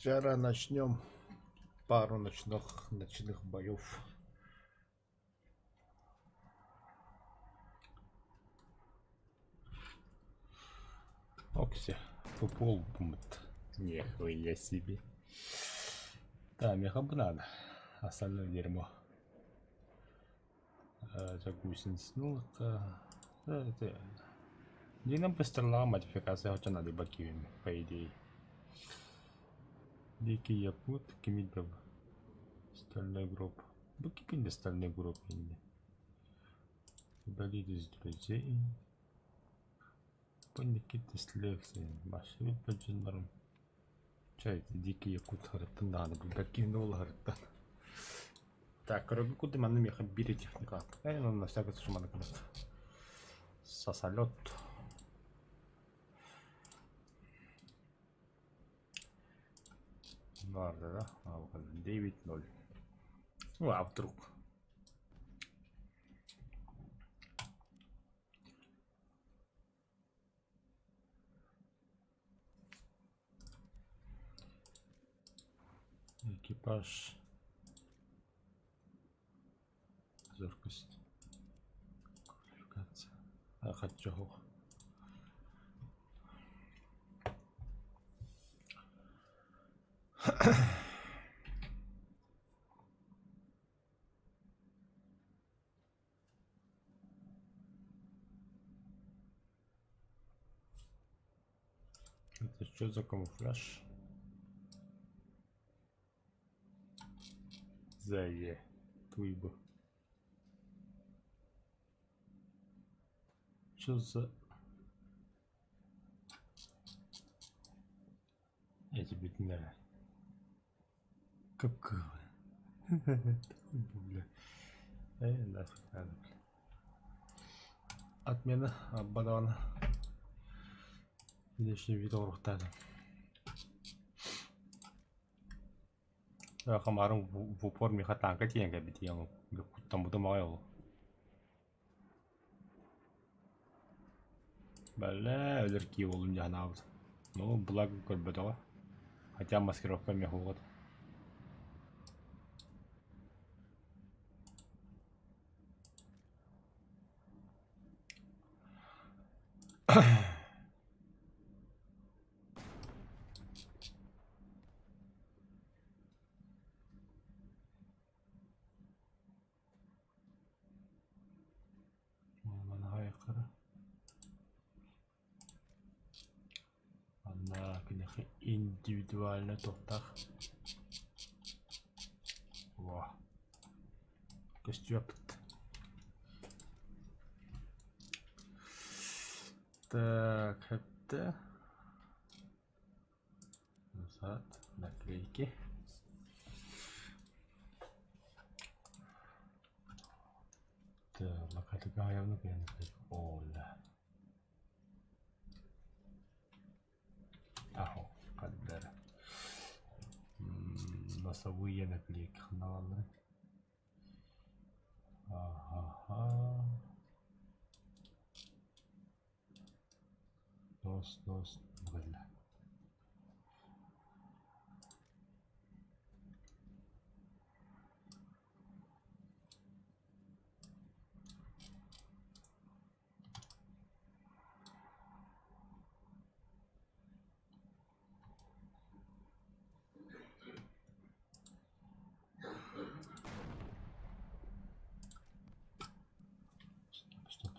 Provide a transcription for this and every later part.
Вчера начнем пару ночных боев. Окси, футбол бумт. Нихуя себе. Да, меха надо. Остальное дерьмо. Загусин снул-то. Да, это... Динам пострела модификация, хотя надо бакивим, по идее. Дикий якут, кимидов. Стальной гроб. Бакипин стальной гроб. Удалить из друзей. Паникиты с лекции. Машин поджинаром. Чай, дикий якут характан надо. Бакивин характан. Так, короче, куда мы меха бери техника. Ну на всякий случай мы наконец. Сосолет. Ладно, да? А вот 9-0. Ну, а вдруг? Экипаж. Зоркость. Квалификация. А хочу. Это что за камуфляж? Зае. Туйбу. Что за... Я тебе не нравится. Какого? Бля. Нафиг надо. Отмена оббадана. Внешний вид урухтады. Хамарың в упор меха танка тиенге битиен. Там буду маял. Бля, өлерки олым жанабыз. Ну, благ көрбөдөгө. Хотя маскировка меха вот. Анда, конечно, индивидуально тоқтақ. Во. Костюм. Так, это... Назад, наклейки. Так, локатика явно прям Оля. Ахо, кадр. Носовые наклейки хналы. Ага. Нос, бля. Стоп.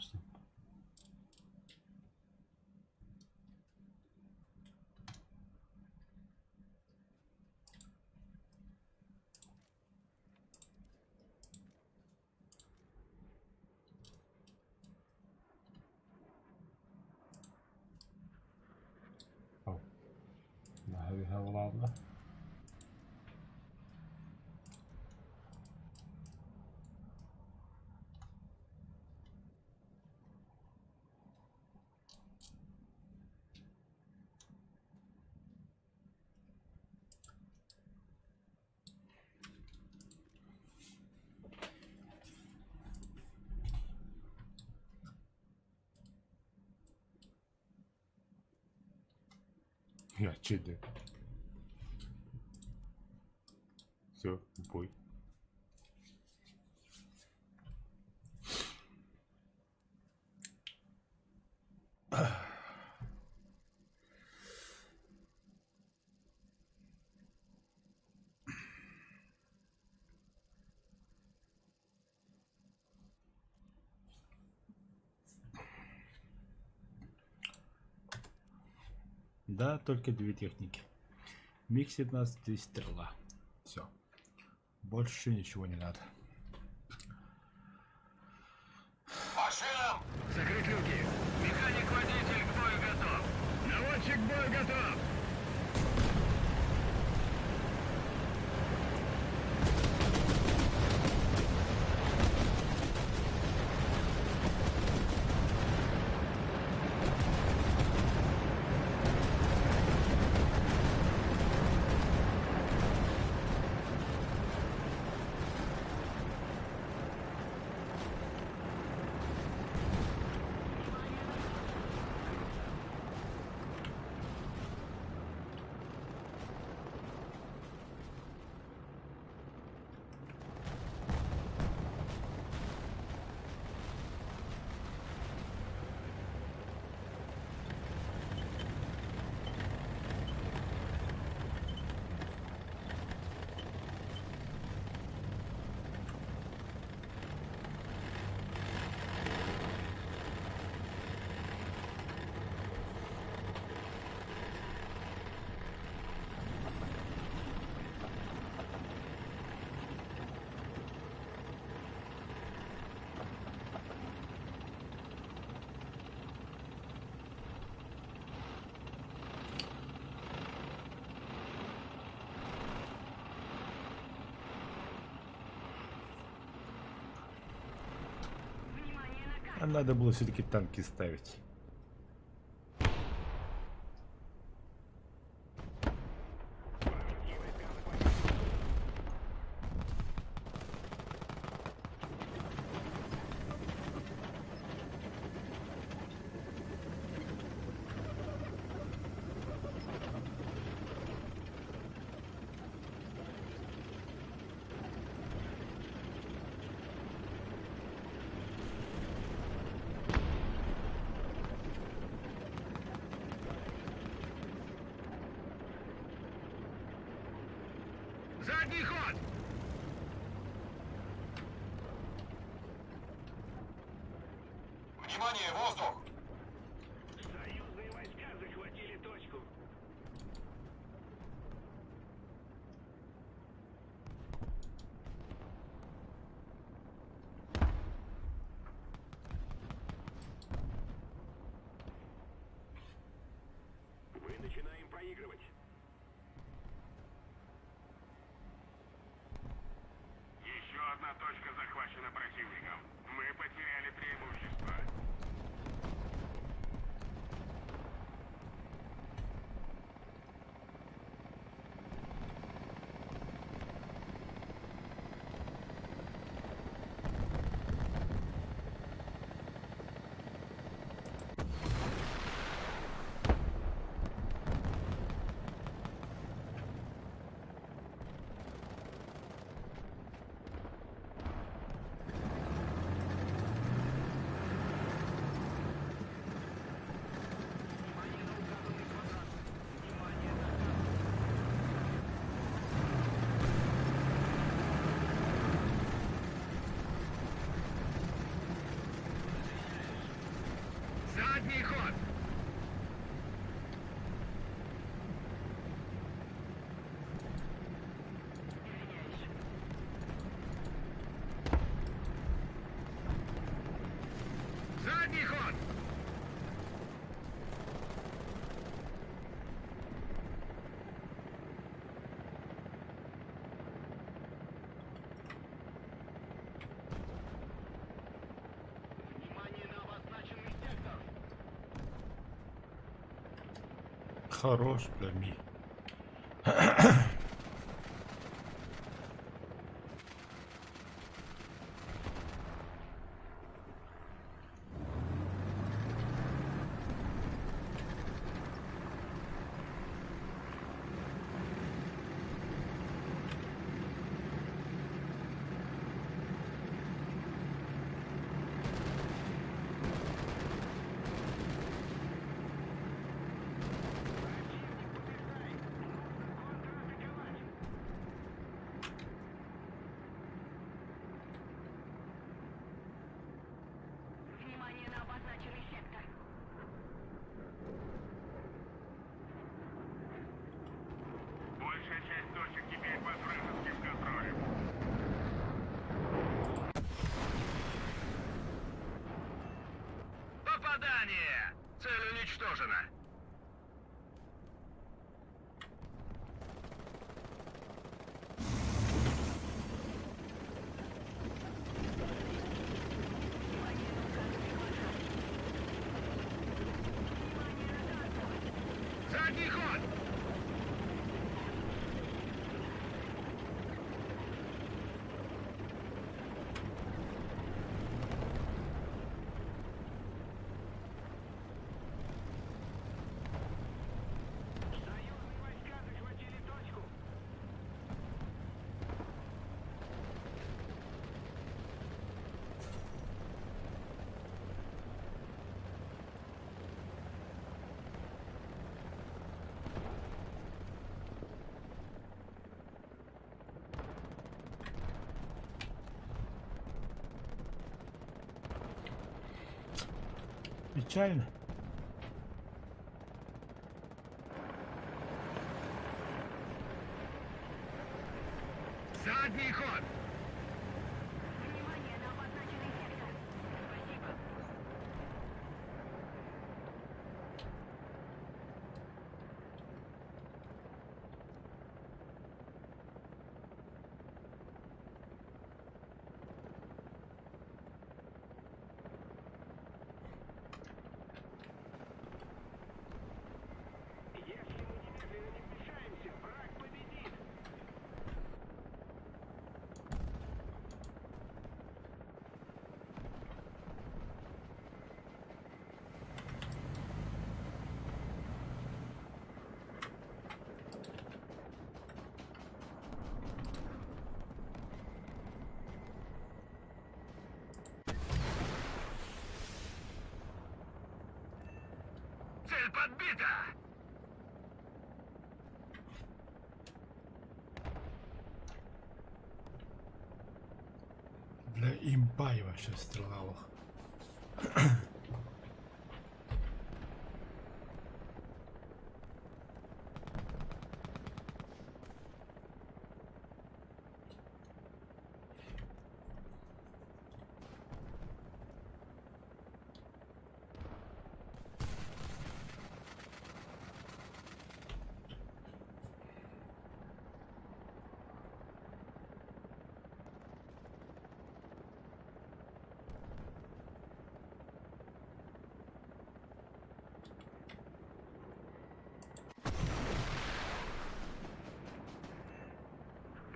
Oh, nou heb je heel laden. Ja, чиди. Все, бой. Да, только две техники. МиГ-17 и стрела. Все. Больше ничего не надо. Машинам! Закрыть люки! Механик-водитель к бою готов! Наводчик к бою готов! А надо было все-таки танки ставить. Задний ход! Внимание, воздух! Союзные войска захватили точку. Мы начинаем проигрывать. Еще одна точка захвачена противником. Мы потеряли преимущество. Задний ход! Задний ход! Внимание на обозначенный сектор! Хорош, прями. уничтожена. Задний ход! Союзные войска захватили точку. Печально. Задний ход! Внимание на обозначенный сектор. Спасибо. Если мы немедленно не вмешаемся, враг победит. Цель подбита! Бля, импай вообще стрелал.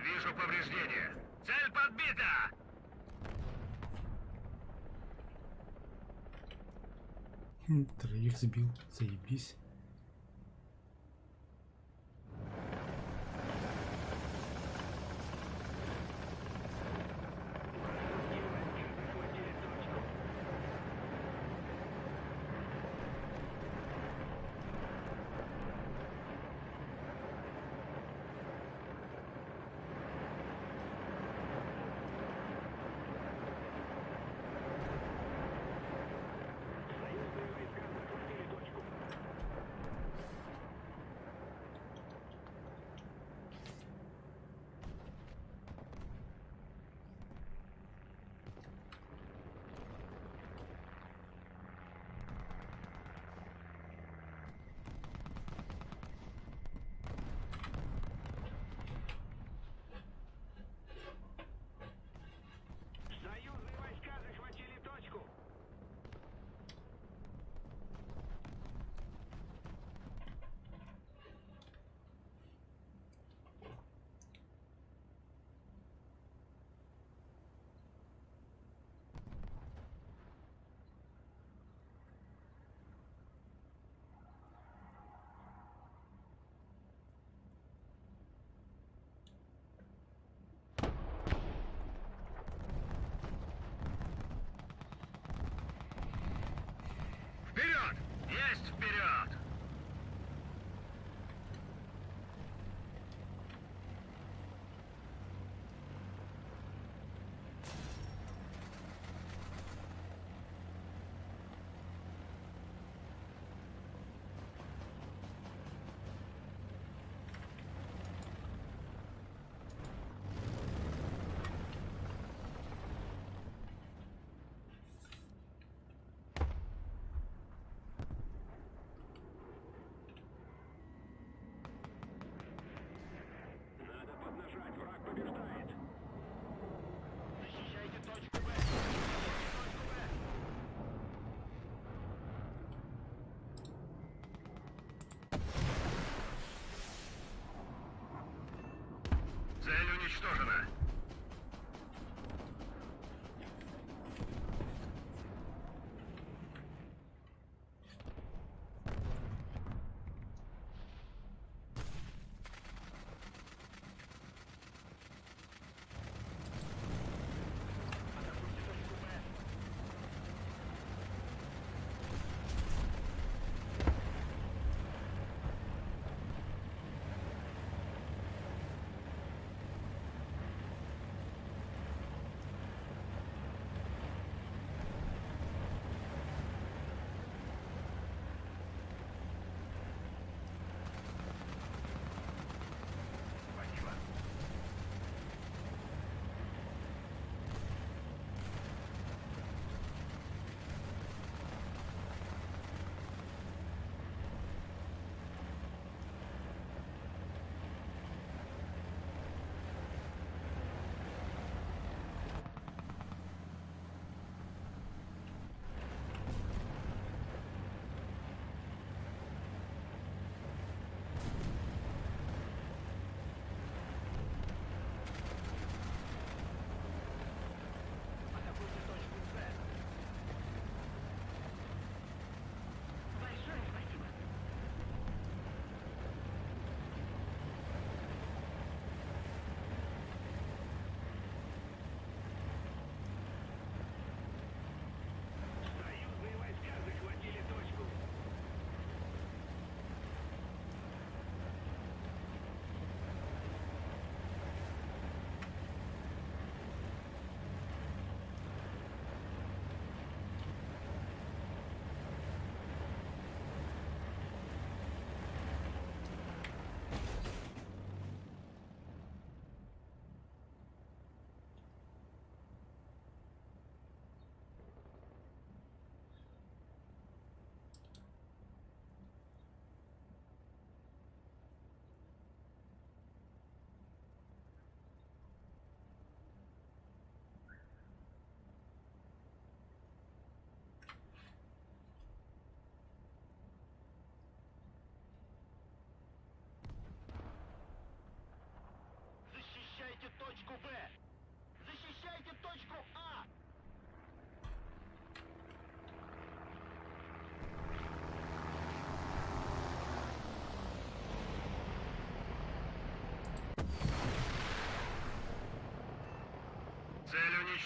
Вижу повреждения. Цель подбита! Троих сбил, заебись. Союзные войска захватили точку.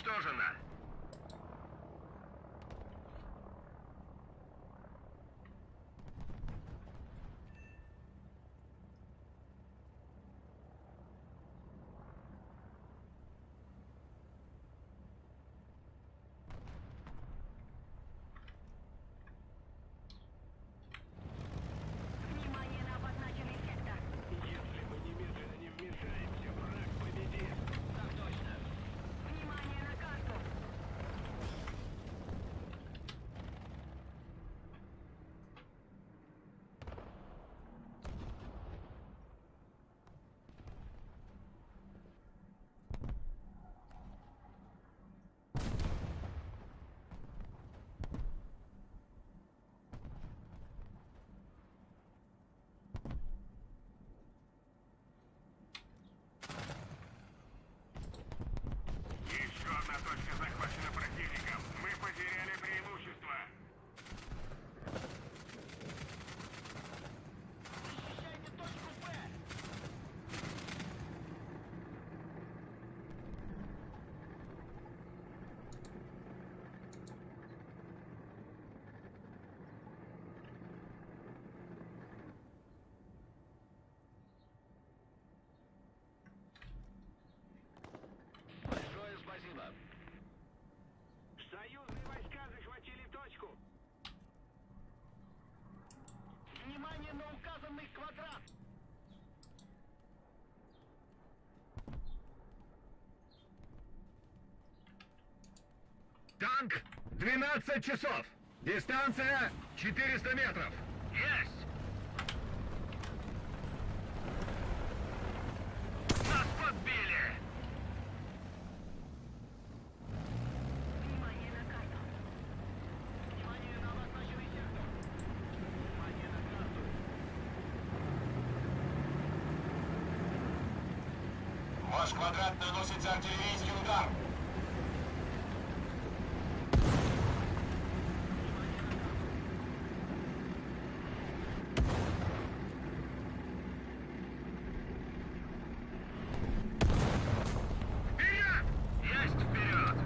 уничтожена. Внимание на обозначенный сектор. Если мы немедленно не вмешаемся, враг победит. Так точно. Внимание на карту. Еще одна точка захвачена противником. Мы потеряли преимущество. Защищайте точку Б. Большое спасибо. Союзные войска захватили точку. Внимание на указанный квадрат. Танк 12 часов. Дистанция 400 метров. Есть! Нас подбили! Внимание на карту. Внимание на обозначенный сектор. Внимание на карту. Ваш квадрат наносится артиллерийский удар. Вперед! Есть вперед!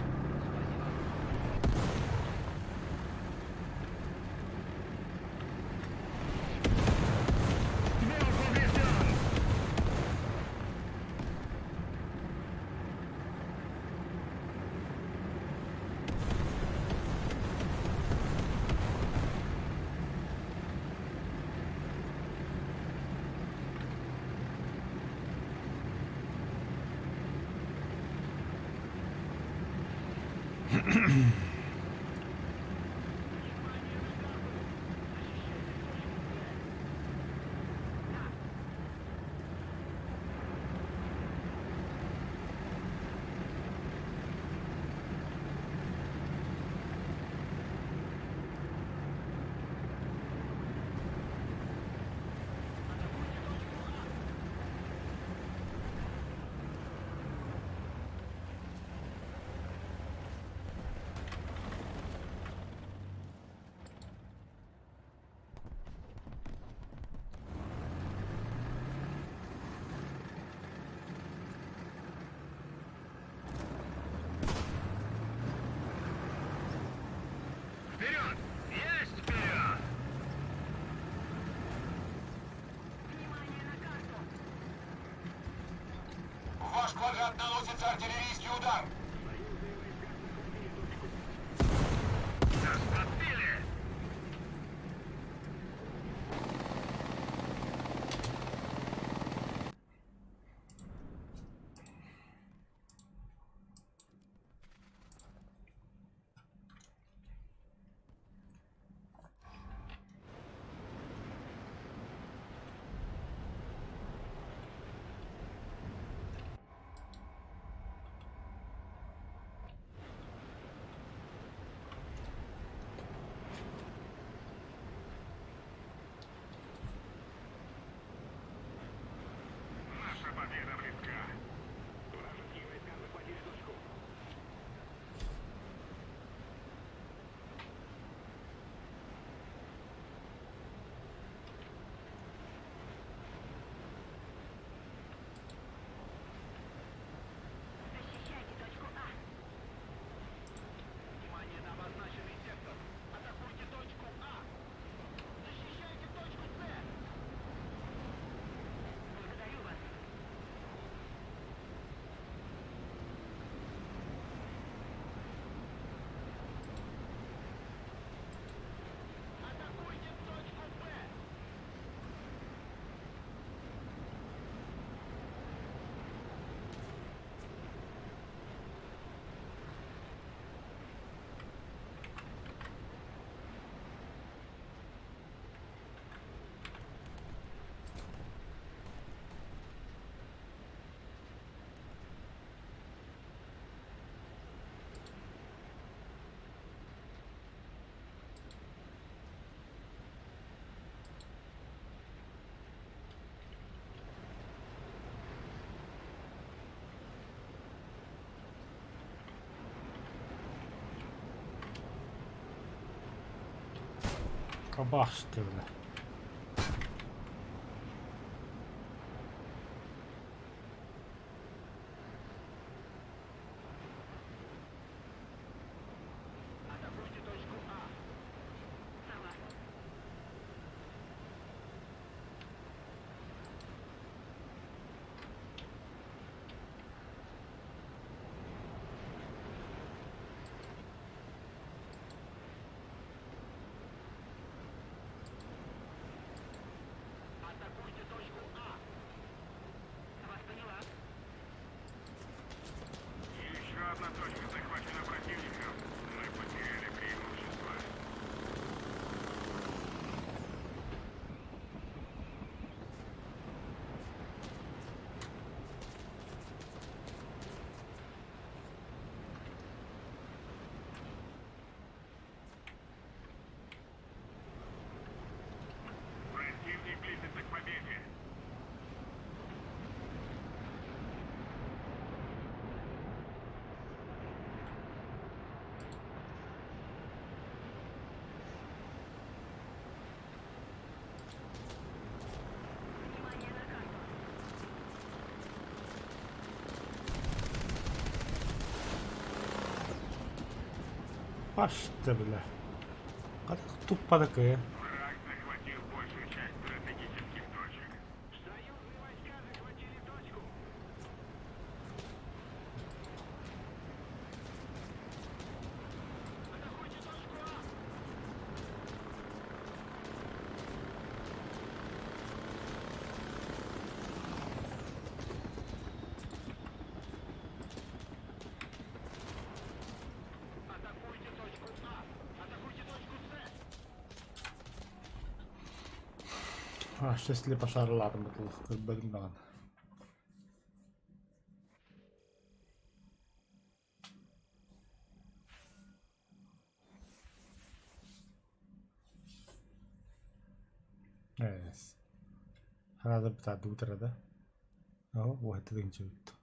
Ствол поврежден! Вперед! Есть вперед! Внимание на карту. В ваш квадрат наносится артиллерийский удар. Нас подбили! Побачите мене. Атакуйте точку А. Согласен. Атакуйте точку А. Вас поняла. Еще одна точка захвачена противником. Мы потеряли преимущество. Противник близится к победе. Внимание на карту. Бачите, бля. Как тупо таке. Враг захватил большую часть стратегических точек. Союзные войска захватили точку. Атакуйте точку А. Атакуйте точку А. Атакуйте точку С. Щось пошарладым был бедман. Evet. Herhalde bir tane bu tarafa. Bu hatta da ince bitti.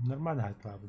Нормально hayatlar bu.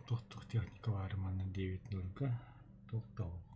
Tohtuk техника var mı? 9.0'ga. Tohtuk.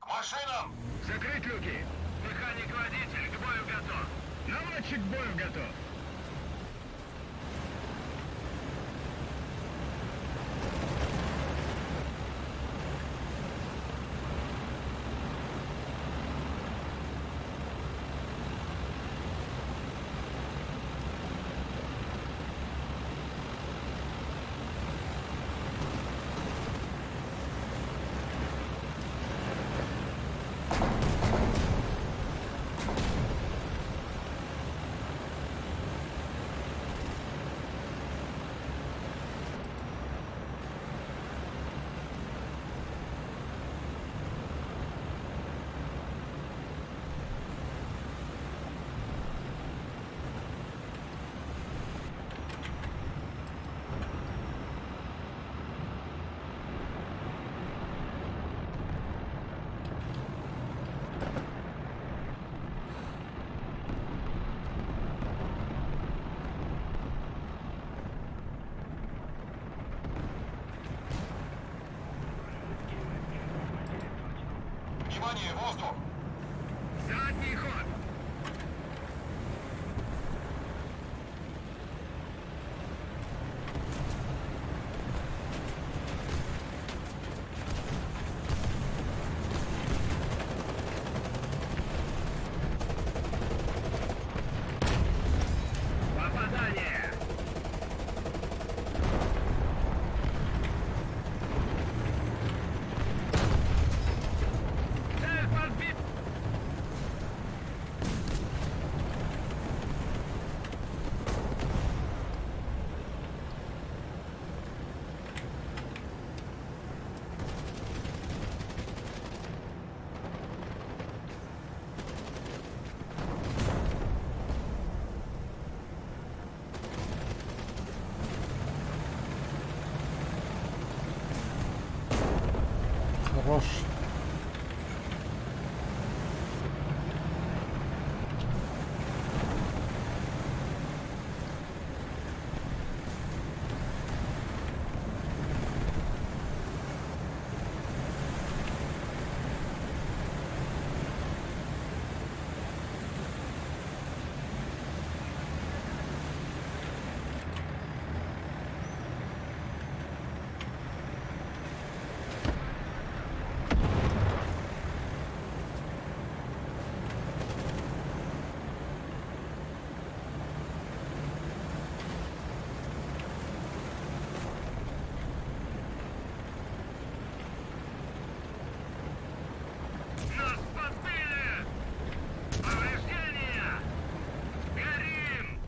Машинам! Закрыть люки! Механик-водитель к бою готов! Наводчик к бою готов! Внимание, воздух! Задний ход! Попадание! Цель подбит! Хорош. Нас подбили! Повреждения! Горим!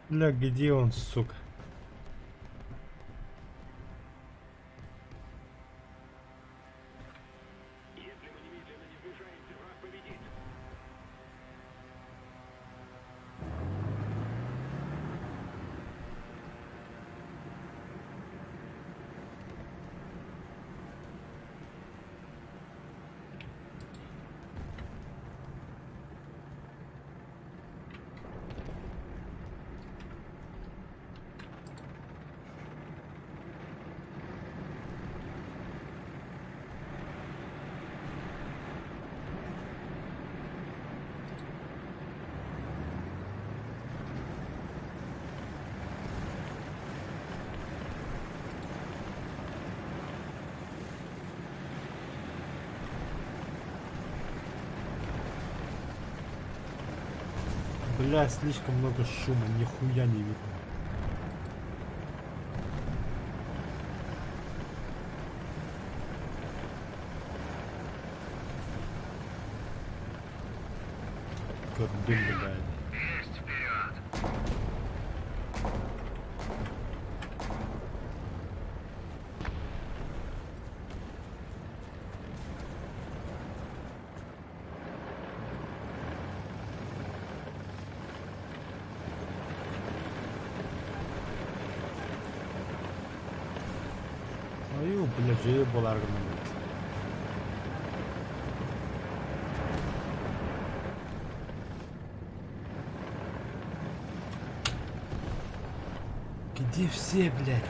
Бля, где он, сука? Если мы немедленно не сближаемся, враг победит! Бля, слишком много шума, нихуя не видно. Гордым, блядь. Есть вперед! Аю, блядь, жиі болар гына. Где все, блядь?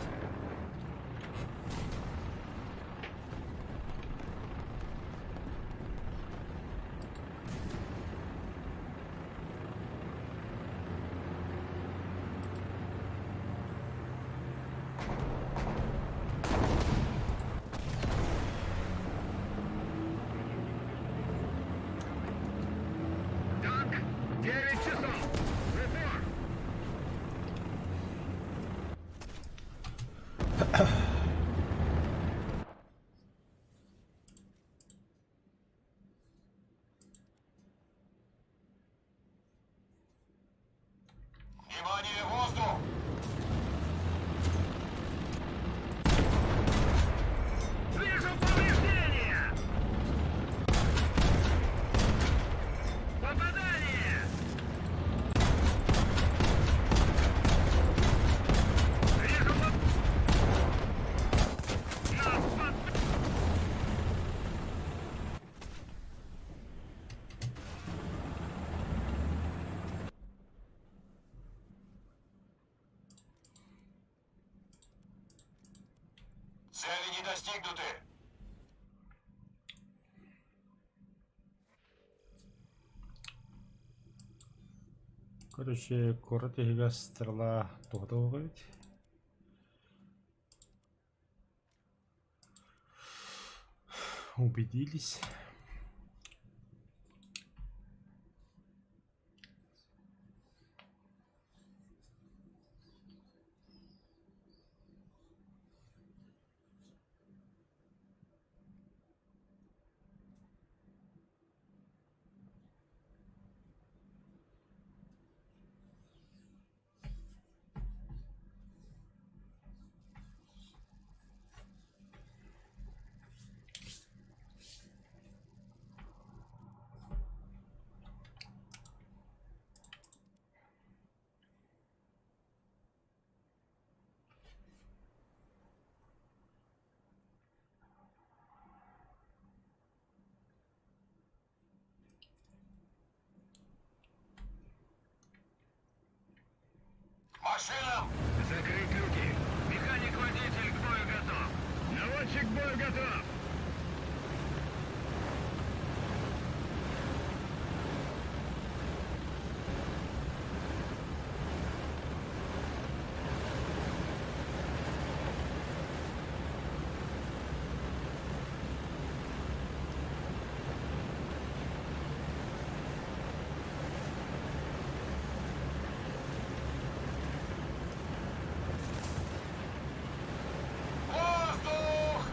Так, 9 часов! В упор! Внимание, воздух! Вижу повреждения! Попадание! Вижу Нас Цели не достигнуты. Короче, коротко стрела тоқтауға бет. Убедились. Машинам! закрыть люки! Механик-водитель к бою готов! Наводчик к бою готов! Воздух!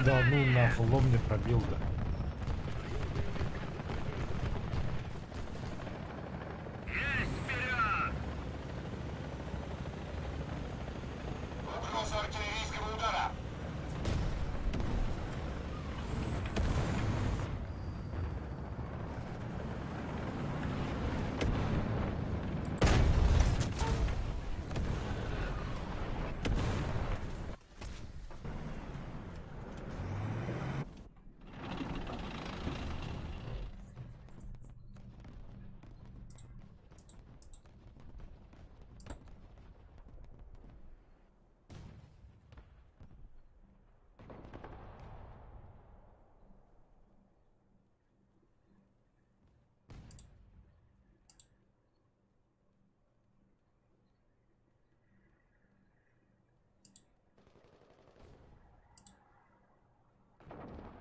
Да ну нахуй, лом не пробил, да. Есть вперед! Угроза артиллерийского удара.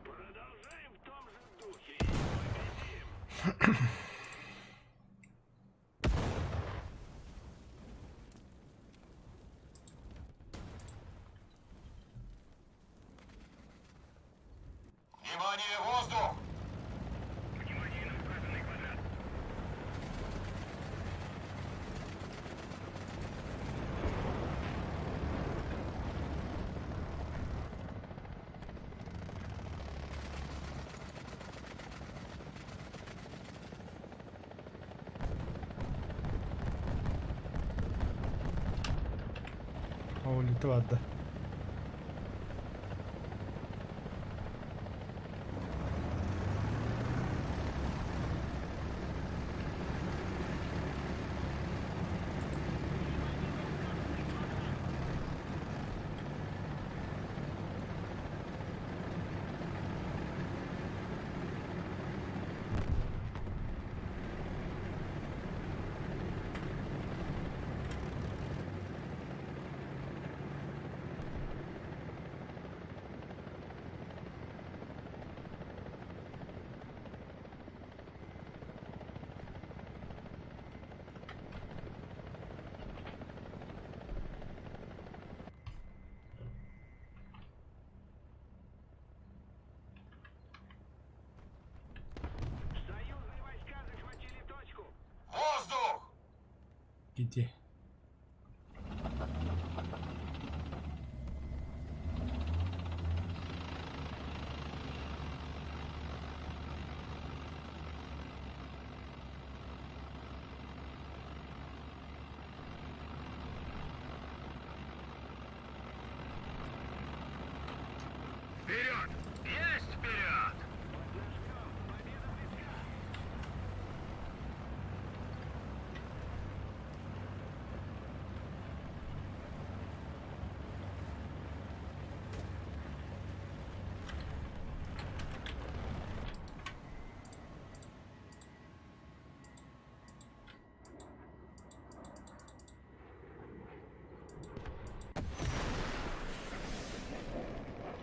Продолжаем в том же духе и победим. Внимание, воздух! Внимание на указанный квадрат. А улетает, да. Союзные войска захватили точку. Воздух! Где? Вперед! Есть вперед!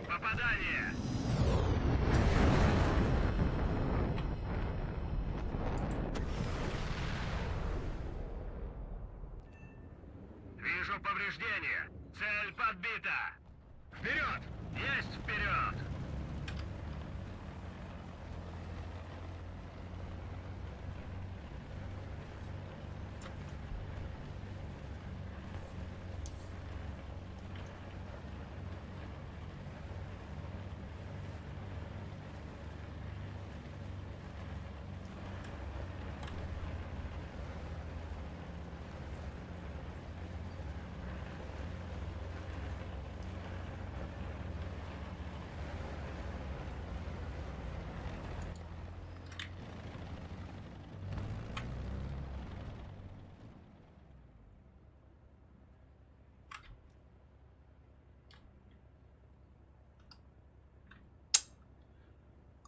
Попадание! Вижу повреждения. Цель подбита. Вперед! Есть вперед!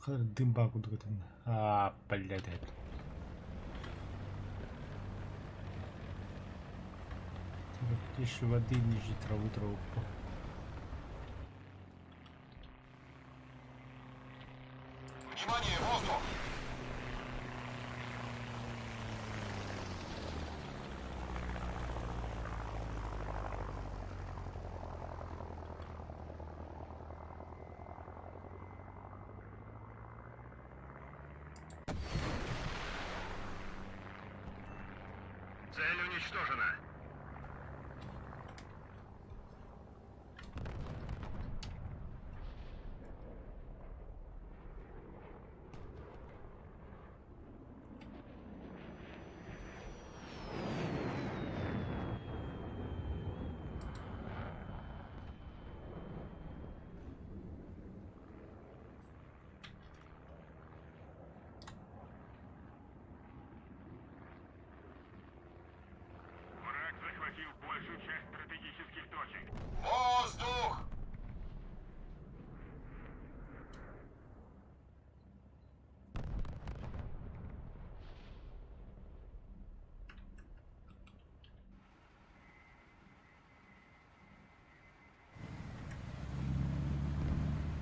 Дым багу дыгытын. А, блядь. Еще воды ниже траву. Внимание, воздух! уничтожена. Враг захватил большую часть стратегических точек. Воздух!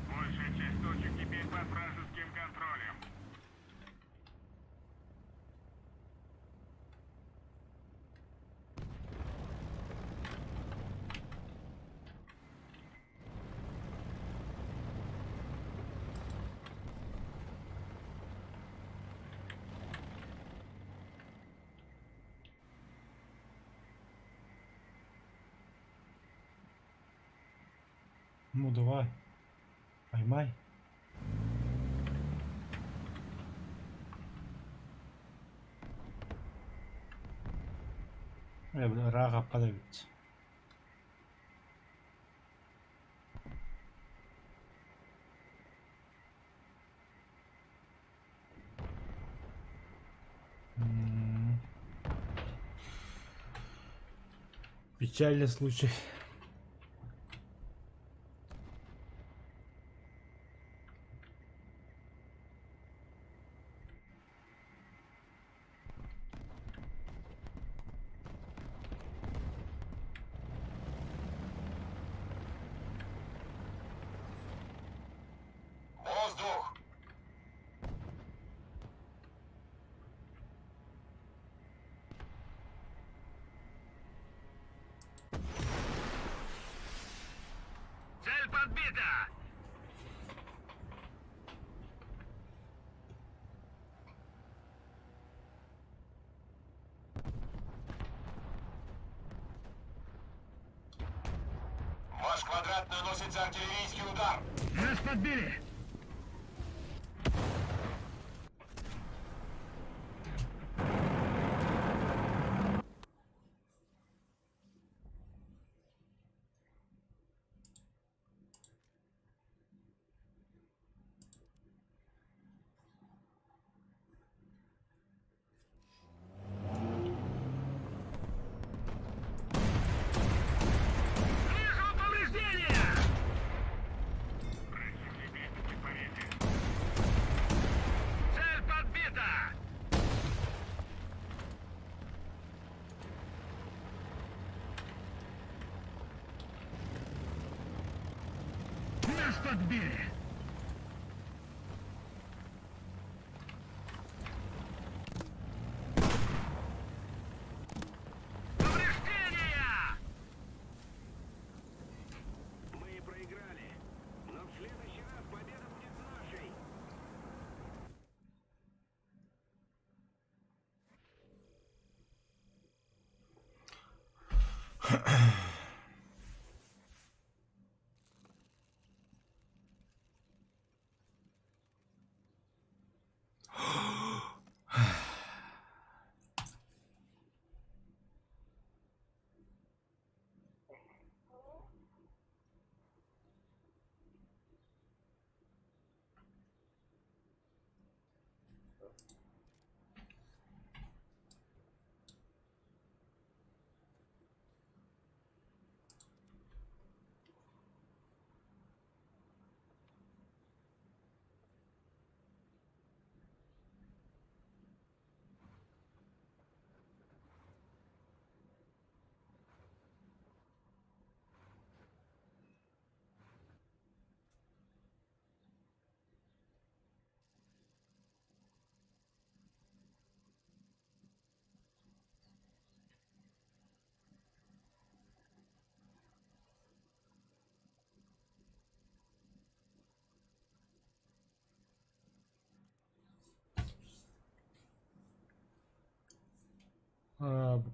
Большая часть точек теперь под вражеским контролем. Ну давай. Поймай. Рага подавится. Печальный случай. Воздух! Цель подбита! Ваш квадрат наносится артиллерийский удар. Нас подбили! Вижу повреждения! Противник в порядке. Цель подбита! Нас подбили! Повреждения! Мы проиграли, но в следующий раз победа будет нашей.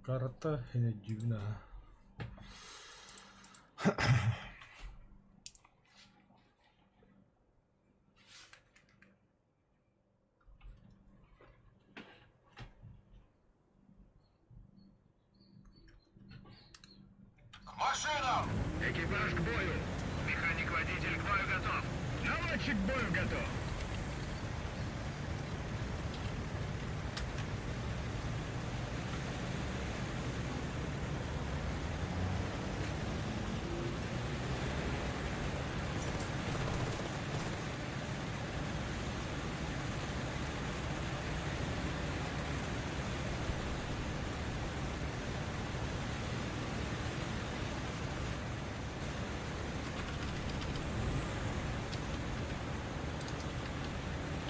карта не дивна. К машинам! Экипаж к бою! Механик-водитель к бою готов! Наводчик к бою готов!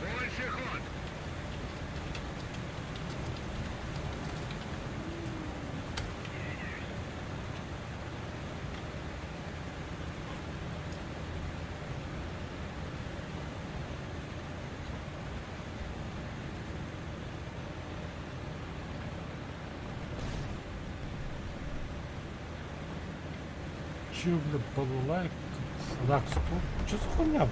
Больше ход! Че, бля, балалайк? Так, стоп. Че за хуйня?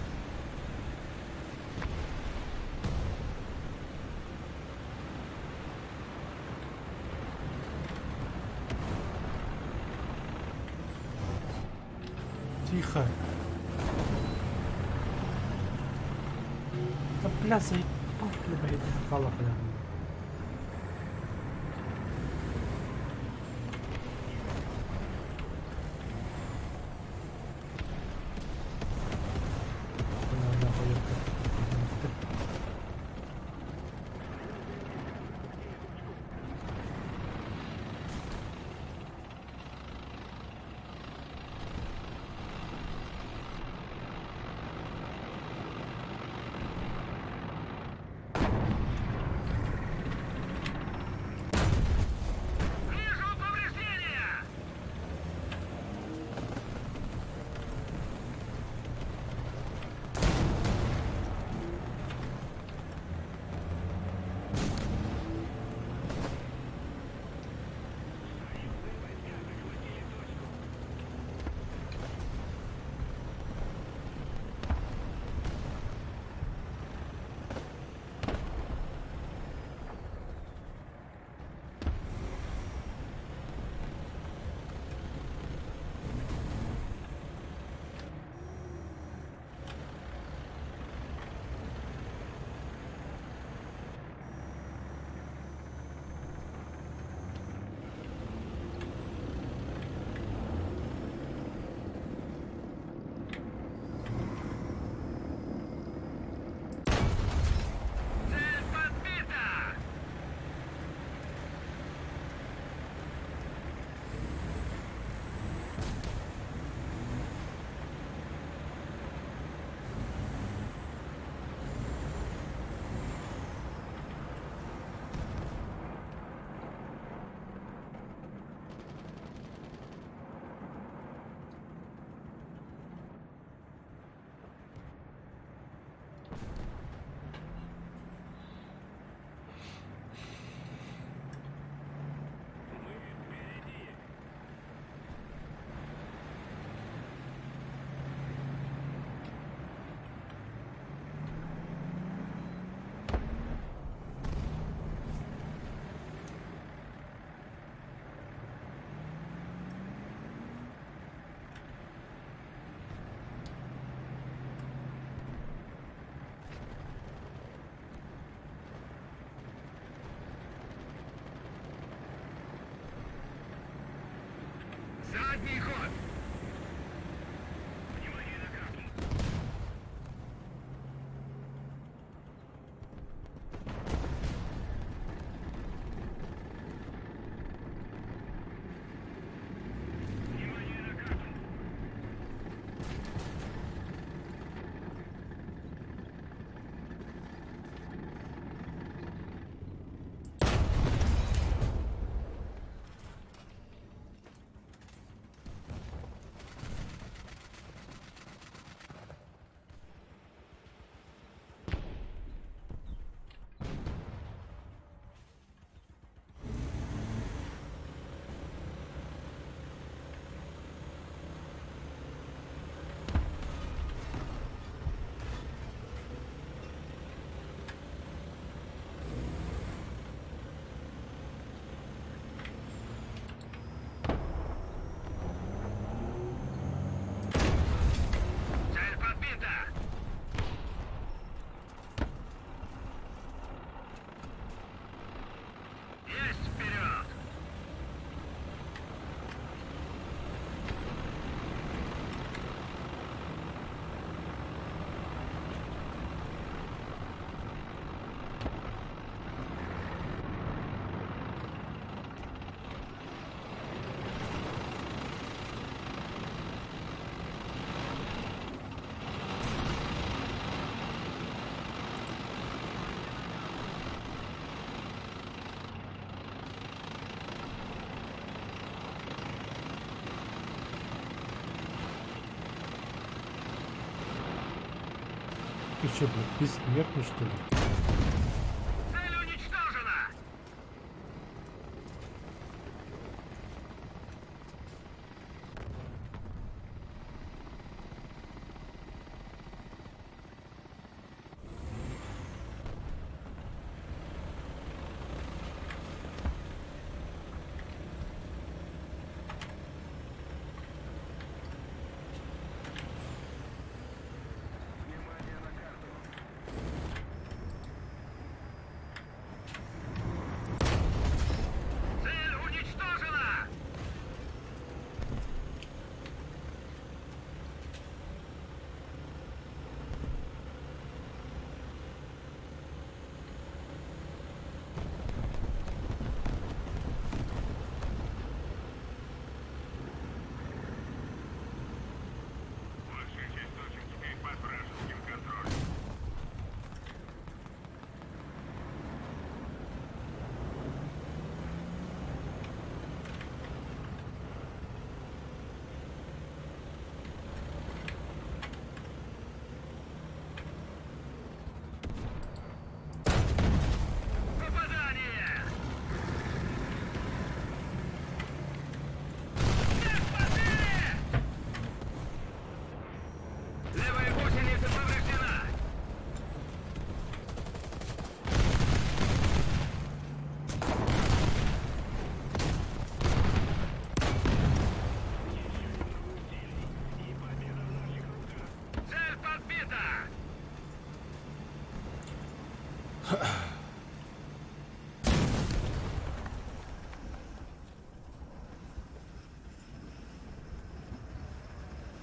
Тихо. Да бля, заебал, бля, ебало, бля. Надо поехать. Вижу повреждения! Цель подбита! Задний ход! Внимание на карту! Внимание на карту! что, блядь, бессмертный, что ли? Цель уничтожена! Цель уничтожена! Большая часть точек теперь под вражеским контролем. Попадание! Господи! Левая гусеница повреждена! Цель подбита!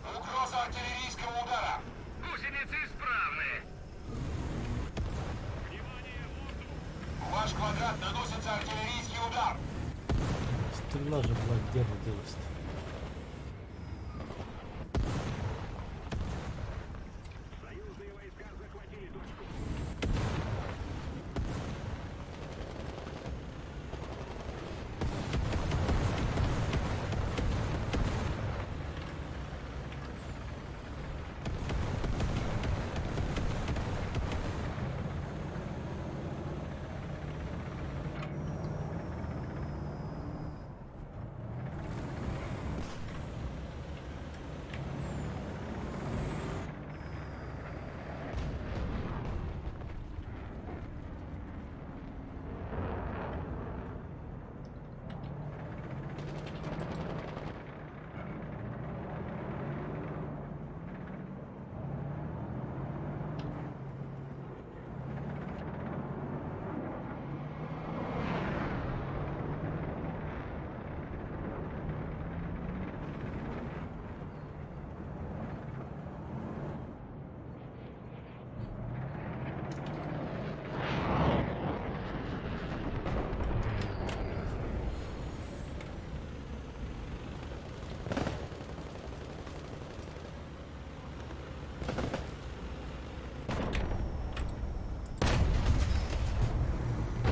Угроза артиллерийского удара. Гусеницы исправны! В ваш квадрат наносится артиллерийский удар. Стрела же, блядь, где она делась-то?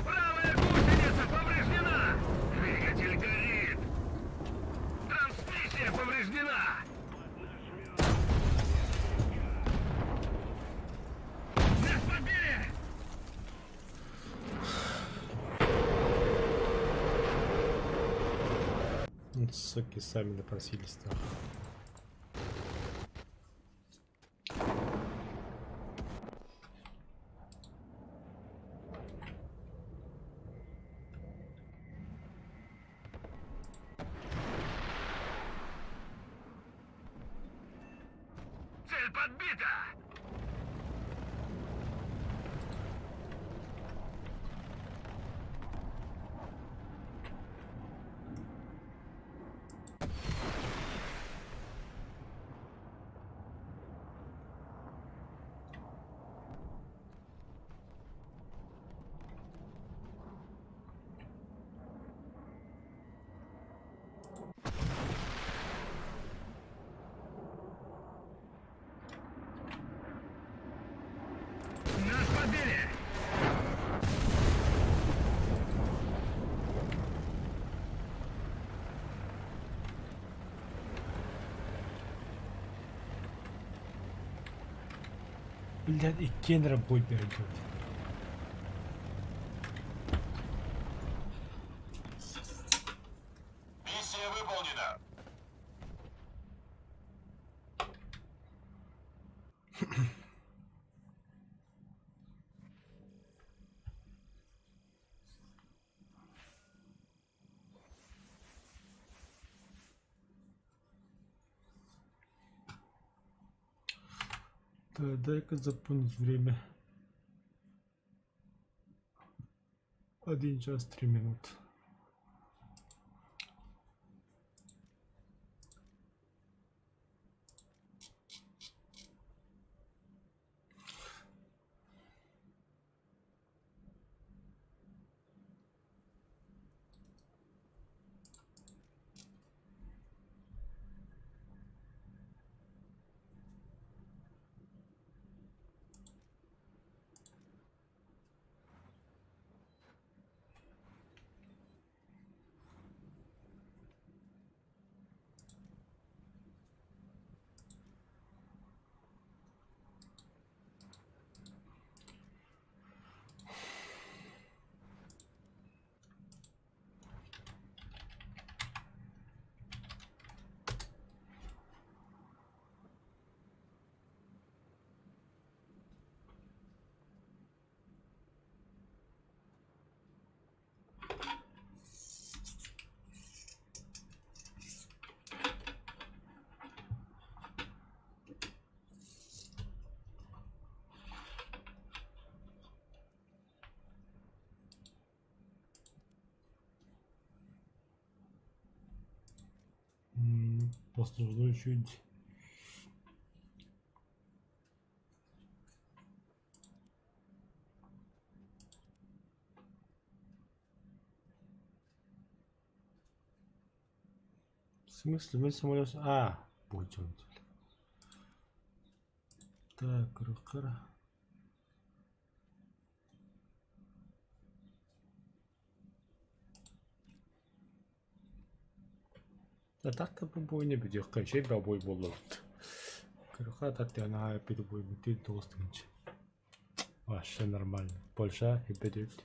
Правая гусеница повреждена! Двигатель горит! Трансмиссия повреждена! Нас подбили! Ну, суки, сами напросились-то. Цель подбита! Блядь, и Кеннера бой берет. Миссия выполнена. Да, дай-ка запомнить время. 1 час 3 минуты. Послужной чуть. В смысле, мы самолет... А, будет он. Так, рукара. Так-то бой не будет. Качай бой болот. Кырха Татьяна перебой бутыль толстынч. Вообще нормально. Польша и берет.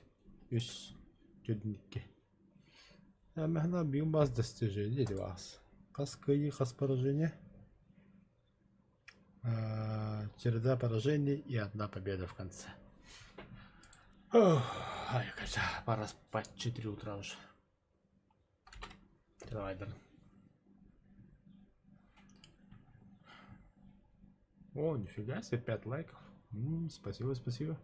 Үс. Чудники. А мехна бьем вас достижений для вас. Каскаи хас поражение. Череда поражений и 1 победа в конце. Ай, кажется, пора спать 4 утра уже. Давай, да. О, нифига себе, 5 лайков. Спасибо, спасибо.